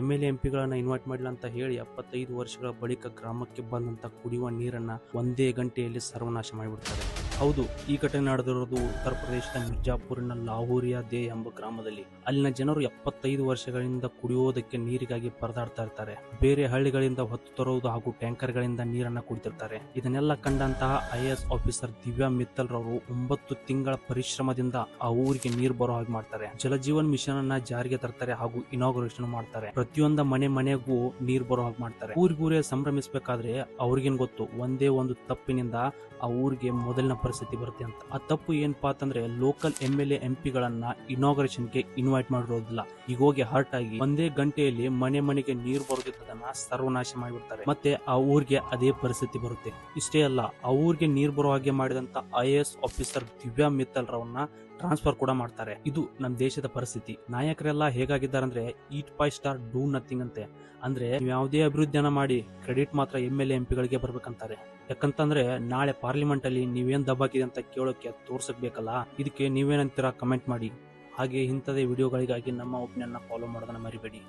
MLA MP invite ಮಾಡಿಲ್ಲ ಅಂತ ಹೇಳಿ 75 ವರ್ಷಗಳ ಬಳಿಕ ಗ್ರಾಮಕ್ಕೆ ಬಂದಂತ ಕುಡಿಯುವ ನೀರನ್ನ ಒಂದೇ ಗಂಟೆಯಲ್ಲಿ ಸರ್ವನಾಶ ಮಾಡಿಬಿಡ್ತಾರೆ. ಹೌದು, ಈ ಘಟನೆ ನಡೆದಿರೋದು ಉತ್ತರ ಪ್ರದೇಶದ ಮಿರ್ಜಾಪುರಿನ ಲಾಹೋರಿಯಾ ದೇ ಎಂಬ ಗ್ರಾಮದಲ್ಲಿ. ಅಲ್ಲಿನ ಜನರು 75 ವರ್ಷಗಳಿಂದ ಕುಡಿಯುವುದಕ್ಕೆ ನೀರಿಗಾಗಿ ಪರದಾಡ್ತಾ ಇರ್ತಾರೆ. ಬೇರೆ ಹಳ್ಳಿಗಳಿಂದ ಹೊತ್ತು ತರುವುದು ಹಾಗೂ ಟ್ಯಾಂಕರ್ಗಳಿಂದ ನೀರನ್ನ ಕುಡಿತಿರ್ತಾರೆ. ಇದನ್ನೆಲ್ಲ ಕಂಡಂತಹ IAS ಆಫೀಸರ್ ದಿವ್ಯಾ ಮಿತ್ತಲ್ ರವರು 9 ತಿಂಗಳ ಪರಿಶ್ರಮದಿಂದ ಆ ಊರಿಗೆ ನೀರು ಬರೋ ಹಾಗೆ ಮಾಡ್ತಾರೆ. ಜಲಜೀವನ್ ಮಿಷನ್ ಅನ್ನ ಜಾರಿಗೆ ತರ್ತಾರೆ ಹಾಗೂ ಇನಾಗ್ರೇಷನ್ ಮಾಡ್ತಾರೆ. ಪ್ರತಿಯೊಂದ ಮನೆಗೂ ನೀರು ಬರೋ ಹಾಗೆ ಮಾಡ್ತಾರೆ. ಊರಿಗೂರೇ ಸಂಭ್ರಮಿಸಬೇಕಾದ್ರೆ ಅವ್ರಿಗೇನ್ ಗೊತ್ತು, ಒಂದೇ ಒಂದು ತಪ್ಪಿನಿಂದ ಆ ಊರಿಗೆ ಮೊದಲಿನ ಪರಿಸ್ಥಿತಿ ಬರುತ್ತೆ ಅಂತ. ಆ ತಪ್ಪು ಏನಪ್ಪಾ ಅಂತಂದ್ರೆ ಲೋಕಲ್ MLA MP ಇನಾಗ್ರೇಷನ್ ಗೆ ಇನ್ವೈಟ್ ಮಾಡಿರೋದಿಲ್ಲ. ಈಗ ಹೋಗಿ ಹರ್ಟ್ ಆಗಿ ಒಂದೇ ಗಂಟೆಯಲ್ಲಿ ಮನೆಗೆ ನೀರು ಬರೋದಿದ್ದದನ್ನ ಸರ್ವನಾಶ ಮಾಡಿಬಿಡ್ತಾರೆ. ಮತ್ತೆ ಆ ಊರಿಗೆ ಅದೇ ಪರಿಸ್ಥಿತಿ ಬರುತ್ತೆ. ಇಷ್ಟೇ ಅಲ್ಲ, ಆ ಊರಿಗೆ ನೀರು ಬರೋ ಹಾಗೆ ಮಾಡಿದಂತ IAS ಆಫೀಸರ್ ದಿವ್ಯಾ ಮಿತ್ತಲ್ ರವನ್ನ ಟ್ರಾನ್ಸ್ಫರ್ ಕೂಡ ಮಾಡ್ತಾರೆ. ಇದು ನಮ್ಮ ದೇಶದ ಪರಿಸ್ಥಿತಿ. ನಾಯಕರೆಲ್ಲ ಹೇಗಾಗಿದ್ದಾರೆ ಅಂದ್ರೆ eat five star do nothing ಅಂತೆ. ಅಂದ್ರೆ ನೀವು ಯಾವುದೇ ಅಭಿವೃದ್ಧಿಯನ್ನ ಮಾಡಿ ಕ್ರೆಡಿಟ್ ಮಾತ್ರ MLA MP ಗಳಿಗೆ ಬರ್ಬೇಕಂತಾರೆ. ಯಾಕಂತಂದ್ರೆ ನಾಳೆ ಪಾರ್ಲಿಮೆಂಟ್ ಅಲ್ಲಿ ನೀವೇನ್ ದಬ್ಬಾಕಿದೆ ಅಂತ ಕೇಳೋಕೆ ತೋರ್ಸಕ್ ಬೇಕಲ್ಲ. ಇದಕ್ಕೆ ನೀವೇನಂತೀರಾ ಕಮೆಂಟ್ ಮಾಡಿ. ಹಾಗೆ ಇಂಥದೇ ವಿಡಿಯೋಗಳಿಗಾಗಿ ನಮ್ಮ ಒಪಿನಿಯನ್ ಫಾಲೋ ಮಾಡೋದನ್ನ ಮರಿಬೇಡಿ.